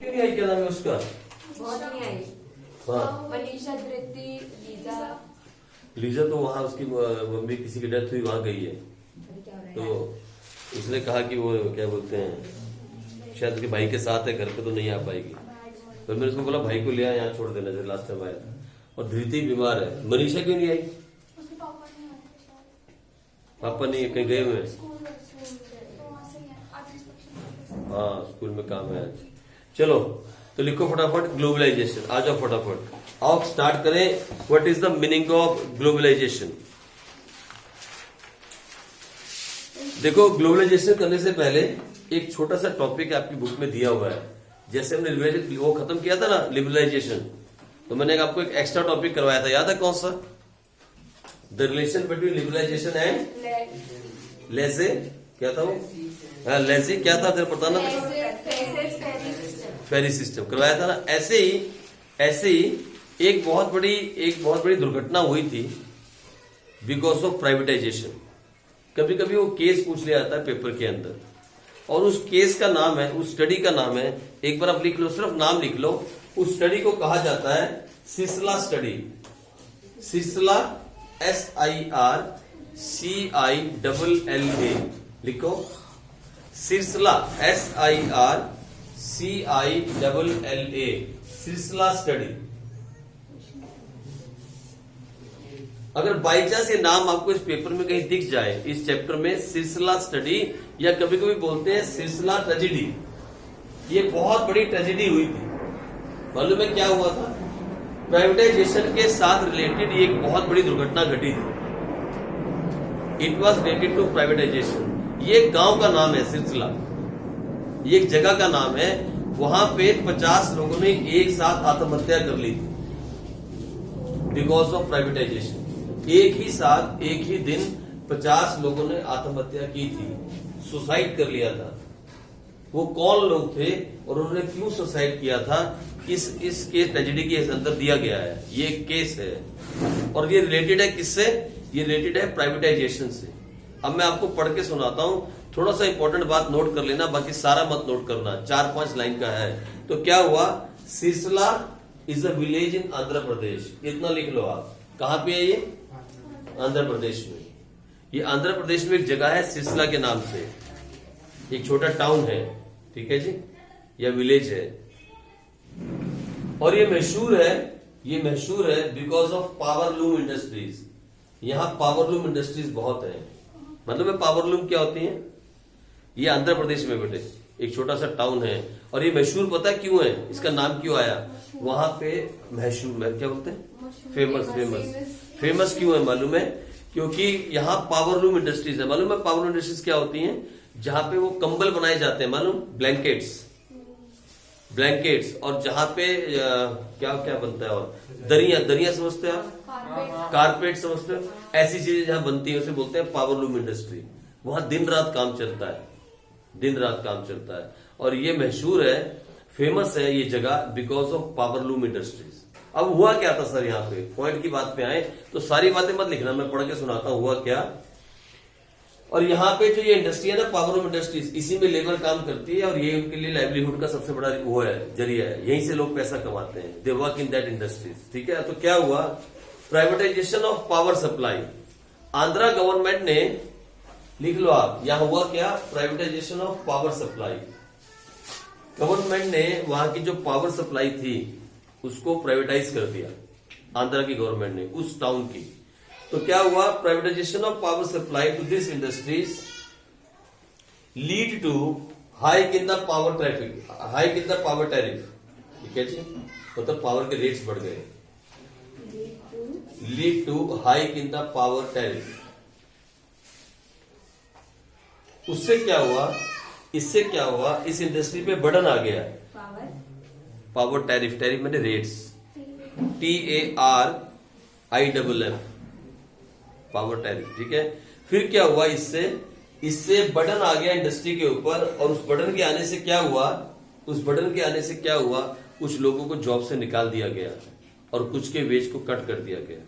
क्यों नहीं आई? क्या नाम है उसका? बहुत नहीं आई। हाँ मनीषा, धृति, लीजा। लीजा तो वहाँ उसकी मम्मी किसी की डेथ हुई, वहाँ गई है। क्या हो रहा है? तो उसने कहा कि वो क्या बोलते हैं, शायद उसके भाई के साथ है, घर पे तो नहीं आ पाएगी। तो मैंने उसको बोला भाई को ले आ, यहाँ छोड़ देना, जैसे लास्ट टाइम आया था। और धृति बीमार है। मनीषा क्यों नहीं आई? उसके पापा नहीं आते शायद। पापा नहीं, कहीं गए हुए हैं? स्कूल तो वहाँ से ही है। आज इंस्पेक्शन। हाँ स्कूल में काम है आज। चलो तो लिखो फटाफट ग्लोबलाइजेशन। आ जाओ फटाफट, आओ स्टार्ट करें। What is the meaning of globalisation? देखो ग्लोबलाइजेशन करने से पहले एक छोटा सा टॉपिक आपकी बुक में दिया हुआ है। जैसे हमने वो खत्म किया था ना लिबरलाइजेशन, तो मैंने आपको एक एक्स्ट्रा टॉपिक करवाया था, याद है कौन सा? The relation between liberalisation and लेजे। क्या था वो? हाँ लेजे क्या था, जरा बताना। फेरी सिस्टम करवाया था ना। ऐसे ही एक बहुत बड़ी दुर्घटना हुई थी बिकॉज ऑफ प्राइवेटाइजेशन। कभी कभी वो केस पूछ लिया जाता है पेपर के अंदर, और उस केस का नाम है, उस स्टडी का नाम है, एक बार आप लिख लो, सिर्फ नाम लिख लो। उस स्टडी को कहा जाता है सिसला स्टडी। सिसला SIRCILLA लिखो। सिरसला SIRCILLA सिरसला स्टडी। अगर बाई चांस ये नाम आपको इस पेपर में कहीं दिख जाए, इस चैप्टर में सिरसला स्टडी, या कभी कभी बोलते हैं सिरसला ट्रेजेडी, ये बहुत बड़ी ट्रेजेडी हुई थी। मालूम है क्या हुआ था? प्राइवेटाइजेशन के साथ रिलेटेड ये एक बहुत बड़ी दुर्घटना घटी थी। It was related to privatisation. ये गांव का नाम है सिरसला, ये एक जगह का नाम है। वहां पे 50 लोगों ने एक साथ आत्महत्या कर ली थी बिकॉज ऑफ प्राइवेटाइजेशन। एक ही साथ एक ही दिन 50 लोगों ने आत्महत्या की थी, सुसाइड कर लिया था। वो कौन लोग थे और उन्होंने क्यों सुसाइड किया था, इसके ट्रेजेडी के अंदर दिया गया है। ये एक केस है और ये रिलेटेड है किससे? ये रिलेटेड है प्राइवेटाइजेशन से। अब मैं आपको पढ़ के सुनाता हूं, थोड़ा सा इंपॉर्टेंट बात नोट कर लेना, बाकी सारा मत नोट करना, 4-5 लाइन का है। तो क्या हुआ? Sircilla is a village in Andhra Pradesh. इतना लिख लो आप। कहां पे है ये? आंध्र प्रदेश में। ये आंध्र प्रदेश में एक जगह है सिरसला के नाम से, एक छोटा टाउन है, ठीक है जी, या विलेज है। और ये मशहूर है बिकॉज ऑफ पावरलूम इंडस्ट्रीज। यहां पावरलूम इंडस्ट्रीज बहुत है। मतलब पावरलूम क्या होती है? ये आंध्र प्रदेश में बेटे एक छोटा सा टाउन है। और ये मशहूर पता है क्यों है? इसका नाम क्यों आया? वहां पे मशहूर, क्या बोलते हैं, फेमस क्यों है मालूम है? क्योंकि यहाँ पावरलूम इंडस्ट्रीज है। मालूम है पावरलूम इंडस्ट्रीज क्या होती हैं? जहां पे वो कंबल बनाए जाते हैं, मालूम? ब्लैंकेट्स। और जहां पे क्या क्या बनता है, और दरिया समझते हैं आप? कारपेट समझते हो? ऐसी चीजें जहां बनती है उसे बोलते हैं पावरलूम इंडस्ट्री। वहां दिन रात काम चलता है। और ये मशहूर है, फेमस है ये जगह बिकॉज ऑफ पावरलूम इंडस्ट्रीज। अब हुआ क्या था सर? यहाँ पे पॉइंट की बात पे आए तो सारी बातें मत लिखना, मैं पढ़ के सुनाता हूं हुआ क्या। और यहाँ पे जो ये इंडस्ट्री है ना, पावरलूम इंडस्ट्रीज, इसी में लेबर काम करती है और ये उनके लिए लाइवलीहुड का सबसे बड़ा वो है, जरिया है। यहीं से लोग पैसा कमाते हैं। They work in that industries, ठीक है। तो क्या हुआ? Privatisation of power supply. Andhra government ने, लिख लो आप, यहां हुआ क्या? Privatisation of power supply. Government ने वहां की जो पावर सप्लाई थी उसको प्राइवेटाइज कर दिया, आंध्रा की गवर्नमेंट ने, उस टाउन की। तो क्या हुआ? Privatisation of power supply to this industries lead to hike in the power tariff, ठीक है जी। मतलब पावर के रेट्स बढ़ गए। Lead to hike in the power tariff. इससे क्या हुआ? इस इंडस्ट्री पे बर्डन आ गया। पावर टैरिफ मैंने रेट्स, TARIFF, पावर टैरिफ, ठीक है। फिर क्या हुआ? इससे बर्डन आ गया इंडस्ट्री के ऊपर, और उस बर्डन के आने से क्या हुआ? कुछ लोगों को जॉब से निकाल दिया गया और कुछ के वेज को कट कर दिया गया।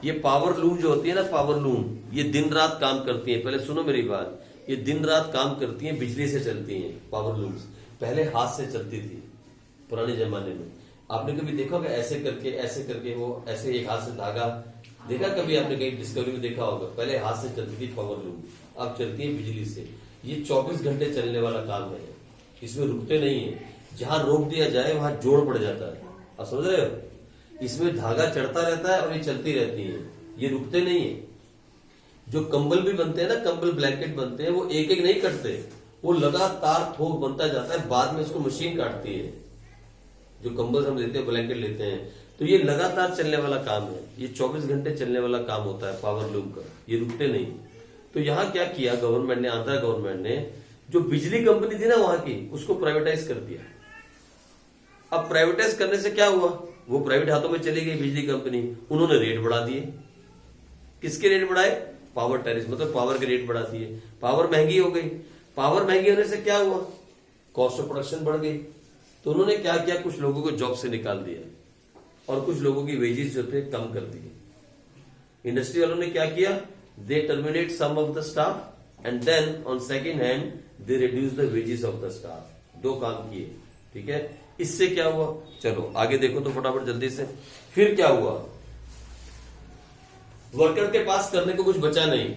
ये पावरलूम जो होती है ना, पावरलूम, ये दिन रात काम करती है। पहले सुनो मेरी बात, ये दिन रात काम करती हैं, बिजली से चलती हैं पावर लूम्स। पहले हाथ से चलती थी, पुराने जमाने में आपने कभी देखा होगा ऐसे करके वो ऐसे एक हाथ से धागा देखा, कभी आपने कहीं डिस्कवरी में देखा होगा। पहले हाथ से चलती थी पावर लूम, अब चलती है बिजली से। ये 24 घंटे चलने वाला काम है, इसमें रुकते नहीं है। जहां रोक दिया जाए वहां जोड़ पड़ जाता है। आप समझ रहे हो? इसमें धागा चढ़ता रहता है और ये चलती रहती है, ये रुकते नहीं है। जो कंबल भी बनते हैं ना, कंबल ब्लैंकेट बनते हैं, वो एक एक नहीं कटते, वो लगातार थोक बनता जाता है, बाद में उसको मशीन काटती है। जो कंबल हम लेते हैं, ब्लैंकेट लेते हैं, तो ये लगातार चलने वाला काम है। ये 24 घंटे चलने वाला काम होता है पावर लूम का, ये रुकते नहीं। तो यहाँ क्या किया गवर्नमेंट ने, आंध्रा गवर्नमेंट ने, जो बिजली कंपनी थी ना वहां की, उसको प्राइवेटाइज कर दिया। अब प्राइवेटाइज करने से क्या हुआ, वो प्राइवेट हाथों में चली गई बिजली कंपनी, उन्होंने रेट बढ़ा दिए। किसके रेट बढ़ाए? पावर टैरिफ, मतलब पावर के रेट बढ़ा दिए। पावर महंगी हो गई, पावर महंगी होने से क्या हुआ, कॉस्ट ऑफ प्रोडक्शन बढ़ गई। तो उन्होंने क्या किया, कुछ लोगों को जॉब से निकाल दिया और कुछ लोगों की वेजेस जो थे कम कर दिए। इंडस्ट्री वालों ने क्या किया, they terminate some of the staff and then on second hand they reduce the wages of the staff. दो काम किए, ठीक है। इससे क्या हुआ, चलो आगे देखो तो फटाफट जल्दी से। फिर क्या हुआ, वर्कर के पास करने को कुछ बचा नहीं।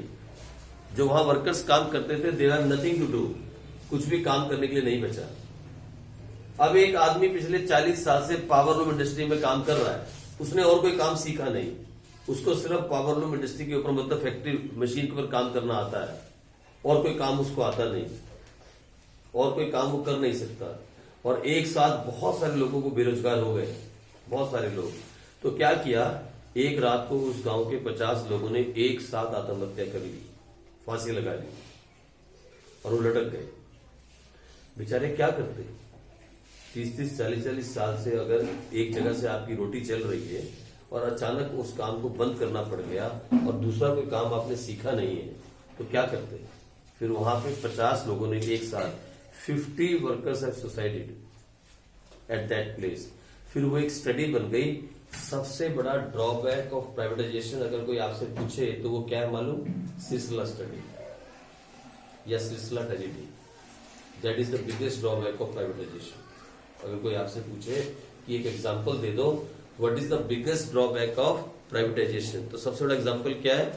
जो वहां वर्कर्स काम करते थे, they have nothing to do, कुछ भी काम करने के लिए नहीं बचा। अब एक आदमी पिछले 40 साल से पावर लूम इंडस्ट्री में काम कर रहा है, उसने और कोई काम सीखा नहीं, उसको सिर्फ पावर लूम इंडस्ट्री के ऊपर, मतलब फैक्ट्री मशीन के ऊपर काम करना आता है, और कोई काम उसको आता नहीं, और कोई काम वो कर नहीं सकता। और एक साथ बहुत सारे लोगों को बेरोजगार हो गए, बहुत सारे लोग। तो क्या किया, एक रात को उस गांव के 50 लोगों ने एक साथ आत्महत्या कर ली, फांसी लगा ली, और वो लटक गए। बेचारे क्या करते, 30-30, 40-40 साल से अगर एक जगह से आपकी रोटी चल रही है और अचानक उस काम को बंद करना पड़ गया और दूसरा कोई काम आपने सीखा नहीं है, तो क्या करते। फिर वहां पे 50 लोगों ने एक साथ, 50 workers have suicided at that place. फिर वो एक स्टडी बन गई, सबसे बड़ा ड्रॉबैक ऑफ प्राइवेटाइजेशन अगर कोई आपसे पूछे तो वो क्या है मालूम, सिरसिला स्टडी या Sircilla tragedy. That is the biggest drawback of privatisation. अगर कोई आपसे पूछे कि एक एग्जांपल दे दो, what is the biggest drawback of privatisation, तो सबसे बड़ा एग्जांपल क्या है,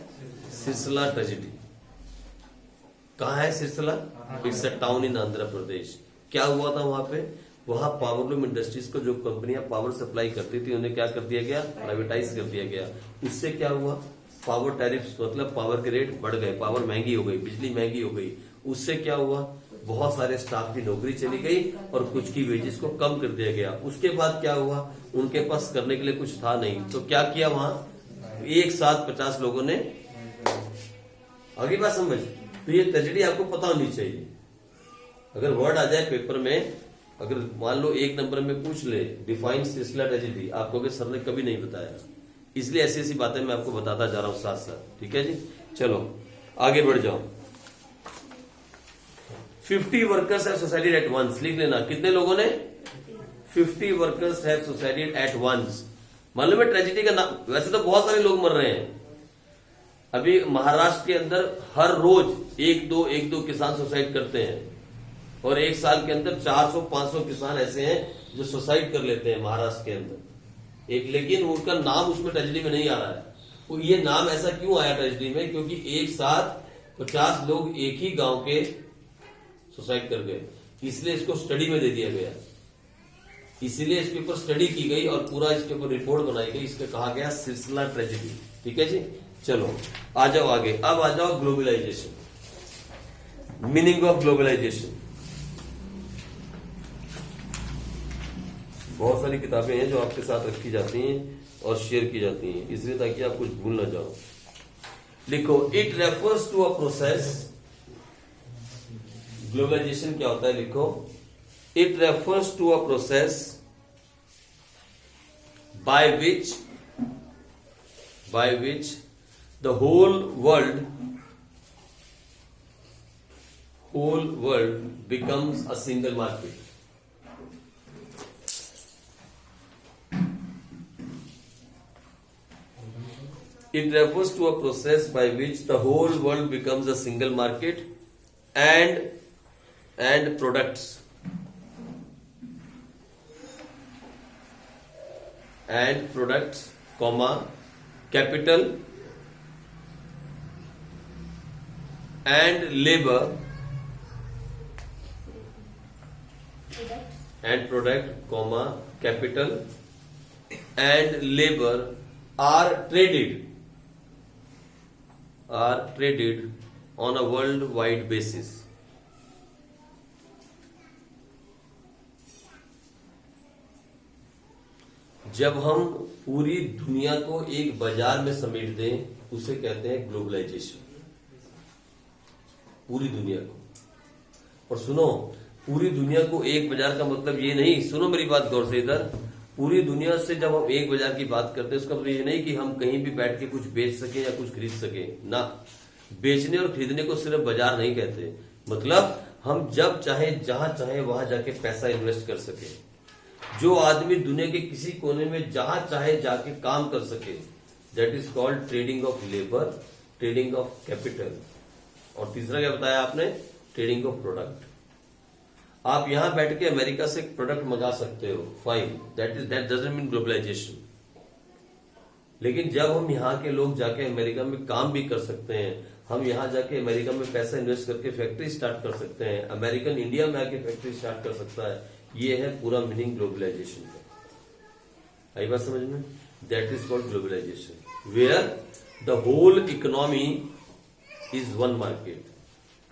सिरसिला ट्रेजेडी। कहाँ है Sircilla, it's a town in Andhra Pradesh. क्या हुआ था वहां पे, वहां पावर लूम इंडस्ट्रीज को जो कंपनियां पावर सप्लाई करती थी उन्हें क्या कर दिया गया, प्राइवेटाइज कर दिया गया। उससे क्या हुआ, पावर टैरिफ, मतलब पावर के रेट बढ़ गए, पावर महंगी हो गई, बिजली महंगी हो गई। उससे क्या हुआ, बहुत सारे स्टाफ की नौकरी चली गई और कुछ की वेजेस को कम कर दिया गया। उसके बाद क्या हुआ, उनके पास करने के लिए कुछ था नहीं, तो क्या किया वहां, एक साथ 50 लोगों ने, आगे बात समझ। तो ये ट्रेजेडी आपको पता होनी चाहिए। अगर वर्ड आ जाए पेपर में, अगर मान लो 1 नंबर में पूछ ले डिफाइन सिरसिला ट्रेजेडी, आपको सर ने कभी नहीं बताया, इसलिए ऐसी ऐसी बातें मैं आपको बताता जा रहा हूं साथ साथ, ठीक है जी। चलो आगे बढ़ जाओ। 50 workers have suicided eight once, लिख लेना, कितने लोगों ने, 50 workers have suicided eight once. मालूम है ट्रेजेडी का नाम, वैसे तो बहुत सारे लोग मर रहे हैं। अभी महाराष्ट्र के अंदर हर रोज एक दो किसान सुसाइड करते हैं, और एक साल के अंदर 400-500 किसान ऐसे हैं जो सुसाइड कर लेते हैं महाराष्ट्र के अंदर एक। लेकिन उनका नाम उसमें ट्रेजेडी में नहीं आ रहा है। तो ये नाम ऐसा क्यों आया ट्रेजेडी में, क्योंकि एक साथ 50 लोग एक ही गांव के सुसाइड कर गए, इसलिए इसको स्टडी में दे दिया गया। इसीलिए इसके ऊपर स्टडी की गई और पूरा इसके ऊपर रिपोर्ट बनाई गई, इसके कहा गया सिरसिला ट्रेजेडी, ठीक है जी। चलो आ जाओ आगे, अब आ जाओ ग्लोबलाइजेशन, मीनिंग ऑफ ग्लोबलाइजेशन। बहुत सारी किताबें हैं जो आपके साथ रखी जाती हैं और शेयर की जाती हैं, इसलिए ताकि आप कुछ भूल ना जाओ। लिखो, it refers to a process, globalisation क्या होता है, लिखो, it refers to a process by which the whole world becomes a single market. It refers to a process by which the whole world becomes a single market and products and products comma capital and labour and product comma capital and labor are traded on a worldwide basis. जब हम पूरी दुनिया को एक बाजार में समेट दें उसे कहते हैं ग्लोबलाइजेशन। पूरी दुनिया को। और सुनो, पूरी दुनिया को एक बाजार का मतलब ये नहीं, सुनो मेरी बात गौर से इधर, पूरी दुनिया से जब हम एक बाजार की बात करते हैं उसका मतलब ये नहीं कि हम कहीं भी बैठ के कुछ बेच सके या कुछ खरीद सके ना। बेचने और खरीदने को सिर्फ बाजार नहीं कहते, मतलब हम जब चाहे जहां चाहे वहां जाके पैसा इन्वेस्ट कर सके। जो आदमी दुनिया के किसी कोने में जहां चाहे जाके काम कर सके, that is called trading of labour, trading of capital. और तीसरा क्या बताया आपने? Trading of product. आप यहां बैठ के अमेरिका से प्रोडक्ट मंगा सकते हो, fine, that doesn't mean globalisation. लेकिन जब हम यहाँ के लोग जाके अमेरिका में काम भी कर सकते हैं, हम यहाँ जाके अमेरिका में पैसा इन्वेस्ट करके फैक्ट्री स्टार्ट कर सकते हैं, अमेरिकन इंडिया में आके फैक्ट्री स्टार्ट कर सकता है, ये है पूरा मीनिंग ग्लोबलाइजेशन का। आई बात समझ में? That is called globalisation, where the whole economy is one market.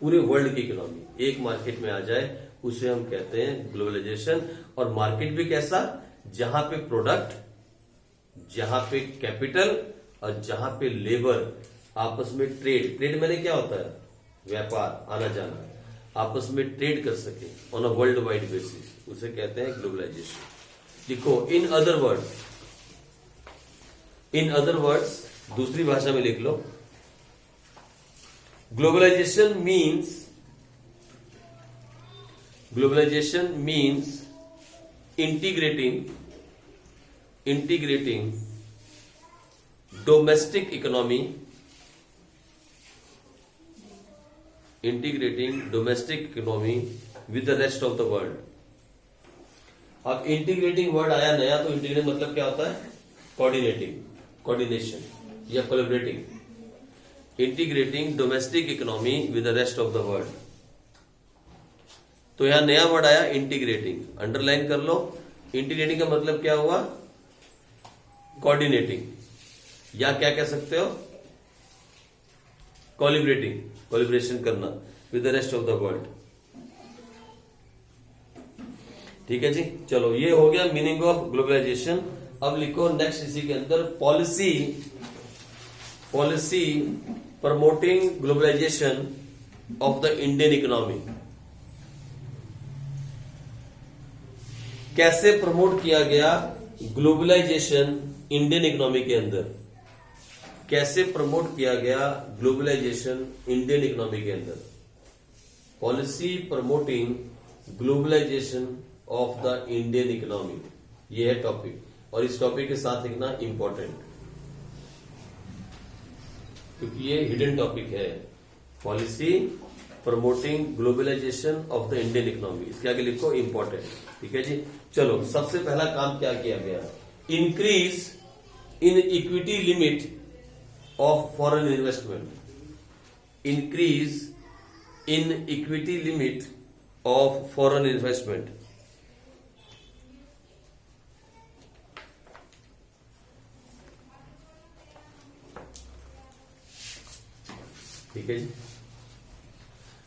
पूरे वर्ल्ड की इकोनॉमी एक मार्केट में आ जाए उसे हम कहते हैं ग्लोबलाइजेशन। और मार्केट भी कैसा? जहां पे प्रोडक्ट, जहां पे कैपिटल और जहां पे लेबर आपस में ट्रेड मैंने क्या होता है? व्यापार, आना जाना, आपस में ट्रेड कर सके on a world wide basis, उसे कहते हैं ग्लोबलाइजेशन। लिखो इन अदर वर्ड्स, दूसरी भाषा में लिख लो, globalisation means integrating domestic economy with the rest of the world। अब इंटीग्रेटिंग वर्ड आया नया, तो इंटीग्रेट मतलब क्या होता है? कोऑर्डिनेशन या collaborating. Integrating domestic economy with the rest of the world. तो यहां नया वर्ड आया इंटीग्रेटिंग, अंडरलाइन कर लो। इंटीग्रेटिंग का मतलब क्या हुआ? कोऑर्डिनेटिंग, या क्या कह सकते हो? कोलिब्रेशन करना with the rest of the world. ठीक है जी, चलो ये हो गया मीनिंग ऑफ ग्लोबलाइजेशन। अब लिखो नेक्स्ट इसी के अंदर policy promoting globalisation of the Indian economy. कैसे प्रमोट किया गया ग्लोबलाइजेशन इंडियन इकोनॉमी के अंदर? कैसे प्रमोट किया गया ग्लोबलाइजेशन इंडियन इकोनॉमी के अंदर? Policy promoting globalisation of the Indian economy, ये है टॉपिक। और इस टॉपिक के साथ लिखना इंपॉर्टेंट, क्योंकि ये हिडन टॉपिक है। Policy promoting globalisation of the Indian economy, इसके आगे लिखो इंपॉर्टेंट। ठीक है जी, चलो सबसे पहला काम क्या किया गया? Increase in equity limit of foreign investment. Increase in equity limit of foreign investment. ठीक है जी,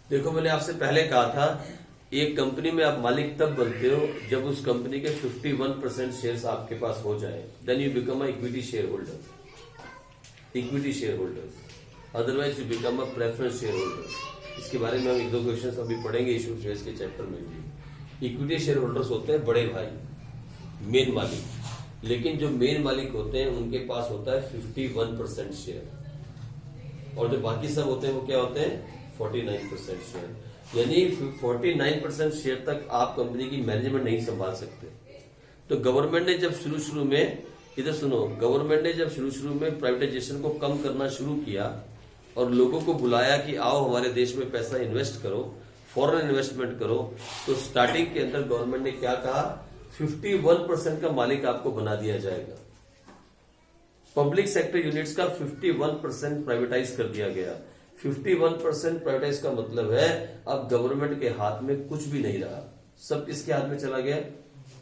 देखो मैंने आपसे पहले कहा था एक कंपनी में आप मालिक तब बनते हो जब उस कंपनी के 51% शेयर्स आपके पास हो जाए, then you become a equity share holder. Otherwise you become a preference share holder. इसके बारे में हम एक दो क्वेश्चंस अभी पढ़ेंगे इशू शेयर्स के चैप्टर में भी। इक्विटी शेयर होल्डर्स होते हैं बड़े भाई, मेन मालिक, लेकिन जो मेन मालिक होते हैं उनके पास होता है 51% शेयर, और जो बाकी सब होते हैं वो क्या होते हैं? 49% शेयर। यानी 49% शेयर तक आप कंपनी की मैनेजमेंट नहीं संभाल सकते। तो गवर्नमेंट ने जब शुरू में, इधर सुनो, गवर्नमेंट ने जब शुरू में प्राइवेटाइजेशन को कम करना शुरू किया और लोगों को बुलाया कि आओ हमारे देश में पैसा इन्वेस्ट करो, फॉरेन इन्वेस्टमेंट करो, तो स्टार्टिंग के अंदर गवर्नमेंट ने क्या कहा? 51% का मालिक आपको बना दिया जाएगा। पब्लिक सेक्टर यूनिट्स का 51% प्राइवेटाइज कर दिया गया। 51% प्राइवेटाइज का मतलब है अब गवर्नमेंट के हाथ में कुछ भी नहीं रहा, सब किसके हाथ में चला गया?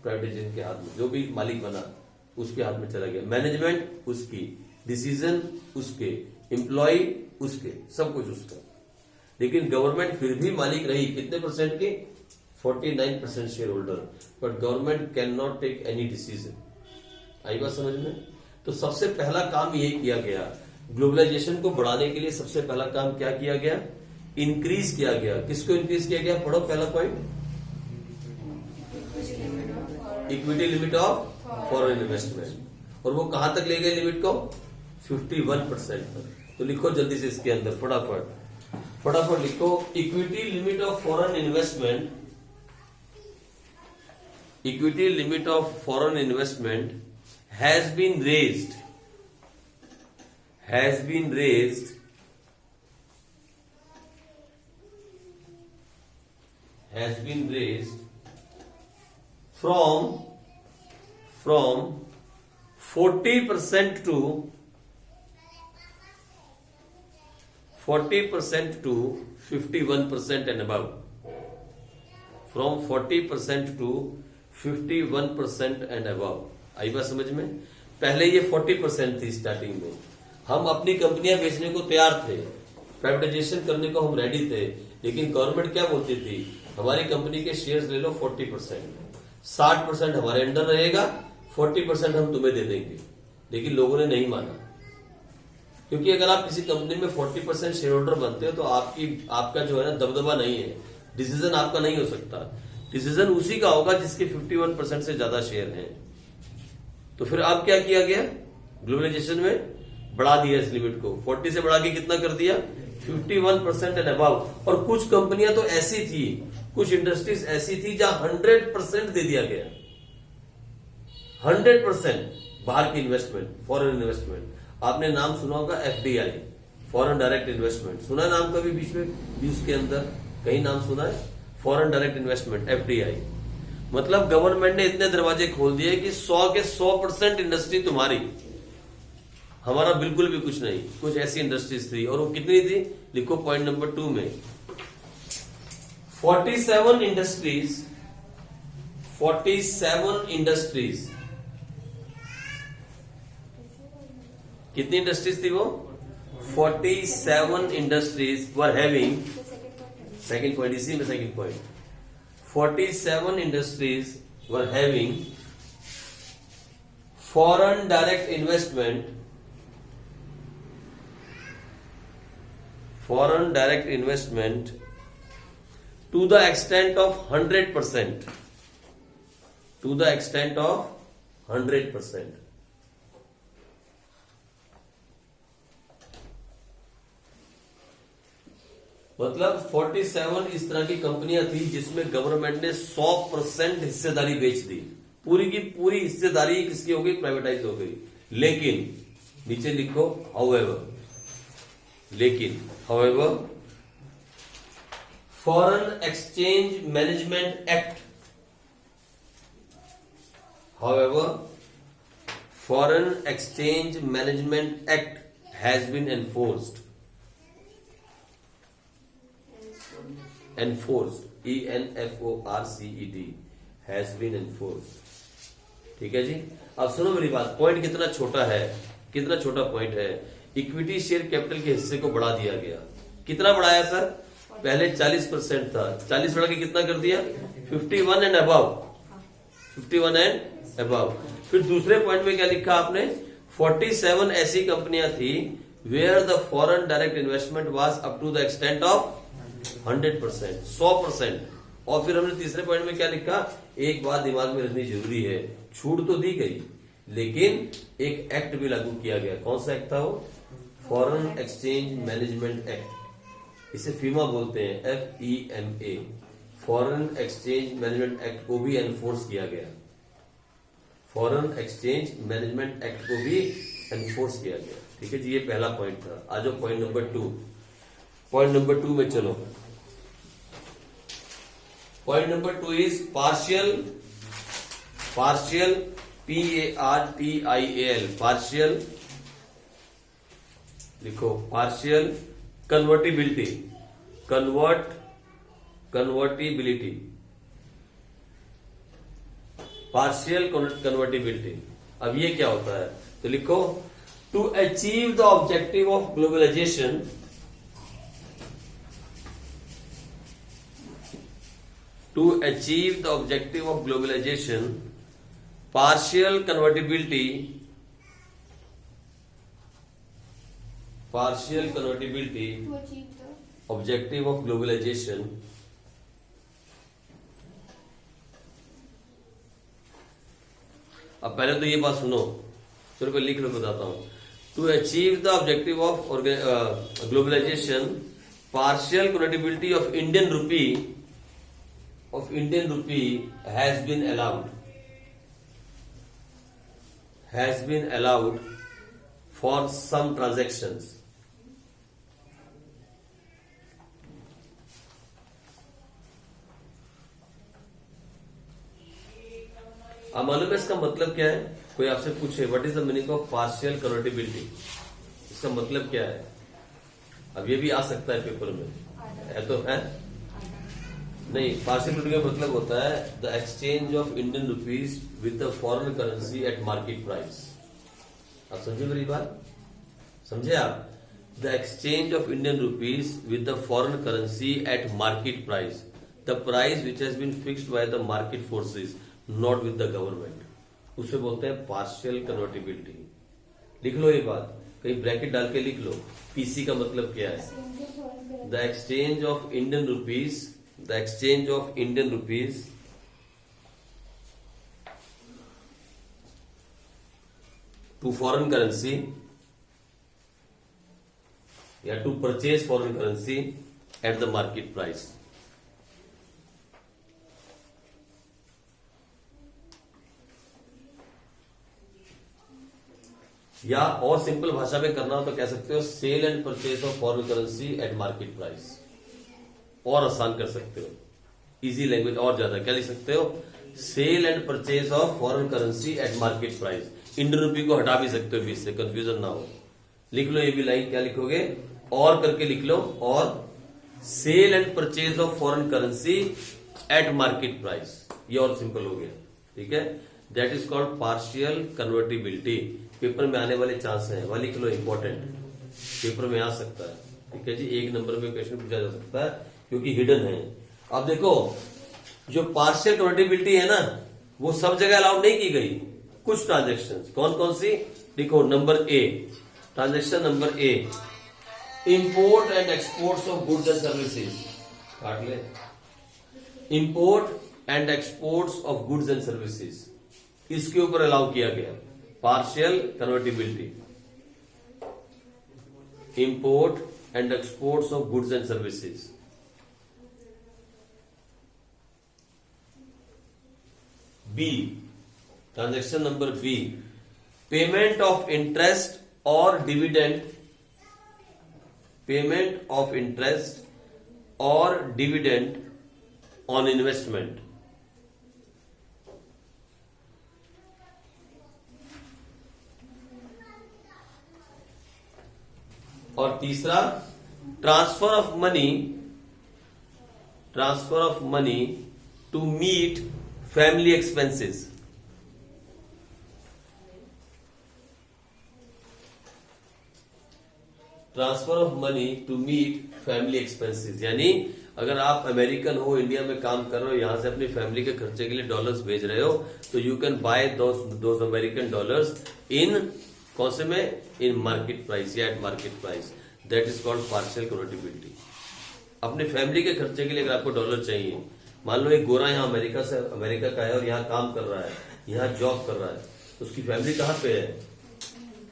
प्राइवेटाइजेशन के हाथ में। जो भी मालिक बना उसके हाथ में चला गया। मैनेजमेंट उसकी, डिसीजन उसके, एम्प्लॉय उसके, सब कुछ उसका। लेकिन गवर्नमेंट फिर भी मालिक रही कितने परसेंट की? 49% share holder. But government can not take any decision. आई बात समझ में? तो सबसे पहला काम ये किया गया, ग्लोबलाइजेशन को बढ़ाने के लिए सबसे पहला काम क्या किया गया? इंक्रीज किया गया। किसको इंक्रीज किया गया? पढ़ो पहला point, equity limit of foreign investment. और वो कहां तक ले गए लिमिट को? 51% तक। तो लिखो जल्दी से इसके अंदर फटाफट लिखो, equity limit of foreign investment, equity limit of foreign investment has been raised from 40% to 51% and above. From 40% to 51% and above. आई बात समझ में? पहले ये 40% थी स्टार्टिंग में। हम अपनी कंपनियां बेचने को तैयार थे, प्राइवेटाइजेशन करने को हम रेडी थे, लेकिन गवर्नमेंट क्या बोलती थी? हमारी कंपनी के शेयर्स ले लो 40%, 60% हमारे अंडर रहेगा, 40% हम तुम्हें दे देंगे। लेकिन लोगों ने नहीं माना, क्योंकि अगर आप किसी कंपनी में 40% शेयर होल्डर बनते हो तो आपका जो है ना दबदबा नहीं है, डिसीजन आपका नहीं हो सकता। डिसीजन उसी का होगा जिसके 51% से ज्यादा शेयर हैं। तो फिर अब क्या किया गया? ग्लोबलाइजेशन में बढ़ा दिया इस लिमिट को, 40 से बढ़ा के कितना कर दिया? 51% एंड अबव। और कुछ कंपनियां तो ऐसी थी, कुछ इंडस्ट्रीज ऐसी थी जहां 100% दे दिया गया, 100% बाहर की इन्वेस्टमेंट, फॉरेन इन्वेस्टमेंट। आपने नाम सुना होगा FDI, फॉरेन डायरेक्ट इन्वेस्टमेंट, सुना है नाम कभी बीच में न्यूज के अंदर कहीं नाम सुना है? फॉरेन डायरेक्ट इन्वेस्टमेंट FDI मतलब गवर्नमेंट ने इतने दरवाजे खोल दिए कि 100 के 100% इंडस्ट्री तुम्हारी, हमारा बिल्कुल भी कुछ नहीं। कुछ ऐसी इंडस्ट्रीज थी, और वो कितनी थी? लिखो पॉइंट नंबर 2 में 47 इंडस्ट्रीज। 47 इंडस्ट्रीज, कितनी इंडस्ट्रीज थी वो? 47 industries were having, second point इसी में, second point, 47 industries were having foreign direct investment to the extent of 100%. To the extent of 100%. मतलब 47 इस तरह की कंपनियां थी जिसमें गवर्नमेंट ने 100% हिस्सेदारी बेच दी। पूरी की पूरी हिस्सेदारी किसकी हो गई? प्राइवेटाइज हो गई। लेकिन नीचे लिखो however foreign exchange management act, foreign exchange management act has been enforced, ENFORCED has been enforced। ठीक है जी। अब सुनो मेरी बात, पॉइंट कितना छोटा है, कितना छोटा पॉइंट है। इक्विटी शेयर कैपिटल के हिस्से को बढ़ा दिया गया। कितना बढ़ाया सर? पहले 40% था, 40 बढ़ा के कितना कर दिया? 51 एंड अबव, 51 एंड अबव। फिर दूसरे पॉइंट में क्या लिखा आपने? 47 ऐसी कंपनियां थी where the foreign direct investment was up to the extent of 100%, 100%। और फिर हमने तीसरे पॉइंट में क्या लिखा? एक बात दिमाग में रखनी जरूरी है, छूट तो दी गई लेकिन एक एक्ट भी लागू किया गया। कौन सा एक्ट था वो? फॉरेन एक्सचेंज मैनेजमेंट एक्ट, इसे फीमा बोलते हैं, FEMA, foreign exchange management act को भी एनफोर्स किया गया। फॉरेन एक्सचेंज मैनेजमेंट एक्ट को भी एनफोर्स किया गया। ठीक है जी, ये पहला पॉइंट था। आ जाओ पॉइंट नंबर 2। पॉइंट नंबर 2 में चलो। Point number 2 is partial partial PARTIAL partial लिखो, partial convertibility, convertibility, partial convertibility. अब ये क्या होता है, तो लिखो to achieve the objective of globalisation, to achieve the objective of globalization, partial convertibility to achieve the objective of globalization अब पहले तो ये बात सुनो, चलो मैं लिख लो, बताता हूं। To achieve the objective of globalisation, partial convertibility of Indian rupee has been allowed for some transactions। अब मालूम है इसका मतलब क्या है? कोई आपसे पूछे what is the meaning of partial convertibility, इसका मतलब क्या है? अब ये भी आ सकता है पेपर में, है तो है नहीं। पार्शियल कन्वर्टिबिलिटी का मतलब होता है the exchange of Indian rupees with the foreign currency at market price. आप समझे मेरी बात? समझे आप? The exchange of Indian rupees with the foreign currency at market price, the price which has been fixed by the market forces not with the government, उसे बोलते हैं partial convertibility. लिख लो ये बात, कहीं ब्रैकेट डाल के लिख लो। पीसी का मतलब क्या है? The exchange of Indian rupees, the exchange of Indian rupees to foreign currency या to purchase foreign currency at the market price। या और सिंपल भाषा में करना हो तो कह सकते हो sale and purchase of foreign currency at market price. और आसान कर सकते हो, इजी लैंग्वेज और ज्यादा क्या लिख सकते हो? Sale and purchase of foreign currency at market price. Indian rupee को हटा भी सकते हो बीच से, कंफ्यूजन ना हो। लिख लो ये भी लाइन, क्या लिखोगे? और करके लिख लो, और sale and purchase of foreign currency at market price. ये और सिंपल हो गया, ठीक है। That is called partial convertibility. Paper में आने वाले चांस है, वह लिख लो, इंपॉर्टेंट, पेपर में आ सकता है, ठीक है जी। 1 नंबर में क्वेश्चन पूछा जा सकता है क्योंकि हिडन है। अब देखो, जो पार्शियल कन्वर्टिबिलिटी है ना, वो सब जगह अलाउड नहीं की गई। कुछ ट्रांजेक्शन, कौन कौन सी? देखो, number A, transaction number A, import and exports of goods and services. काट ले, import and exports of goods and services, इसके ऊपर अलाउ किया गया partial convertibility. Import and exports of goods and services. B, transaction number B, payment of interest और dividend, payment of interest और dividend on investment. और तीसरा, transfer of money to meet family expenses. Transfer of money to meet family expenses, यानी अगर आप American हो, India में काम कर रहे हो, यहां से अपनी फैमिली के खर्चे के लिए डॉलर्स भेज रहे हो, तो you can buy those American dollars in कौन से में? इन मार्केट प्राइस या eight market price. That is called partial convertibility. अपने फैमिली के खर्चे के लिए अगर आपको डॉलर चाहिए, मान लो एक गोरा यहाँ अमेरिका का है और यहाँ काम कर रहा है, यहाँ जॉब कर रहा है, तो उसकी फैमिली कहाँ पे है?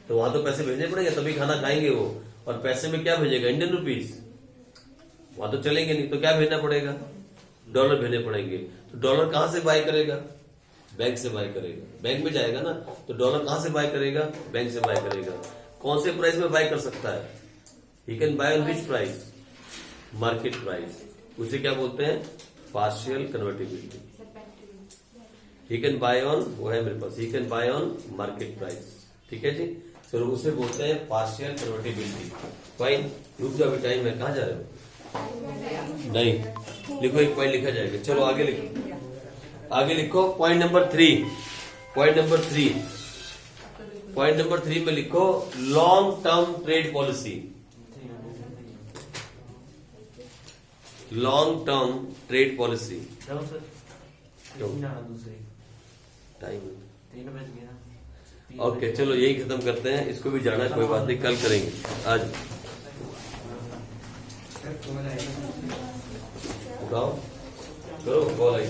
तो वहां तो पैसे भेजने पड़ेंगे, तभी खाना खाएंगे वो। और पैसे में क्या भेजेगा? Indian rupees. वहां तो चलेंगे नहीं, तो क्या भेजना पड़ेगा? डॉलर भेजने पड़ेंगे। तो डॉलर कहां से बाय करेगा? बैंक से बाय करेगा। बैंक में जाएगा ना, तो डॉलर कहां से बाय करेगा? बैंक से बाय करेगा। कौन से प्राइस में बाय कर सकता है? He can buy on which price? Market price. उसे क्या बोलते हैं? Partial convertibility. He can buy on, वो है मेरे पास, he can buy on market price. ठीक है जी, चलो उसे बोलते हैं पार्शियल कन्वर्टिबिलिटी। फाइन, रुक जाओ अभी टाइम है, कहाँ जा रहे हो? नहीं लिखो, एक पॉइंट लिखा जाएगा। चलो आगे लिखो, आगे लिखो point number 3। Point number 3, point number 3 में लिखो long term trade policy. Long term trade policy. जाओ सर, क्यों? जाना दूसरी टाइम 3 बज गया। ओके, चलो यही खत्म करते हैं, इसको भी जाना है, कोई बात नहीं, कल करेंगे। आज उठाओ, करो, कॉल आई।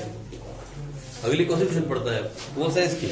अगली कौन सी ट्यूशन पढ़ता है? कौन सा है इसकी?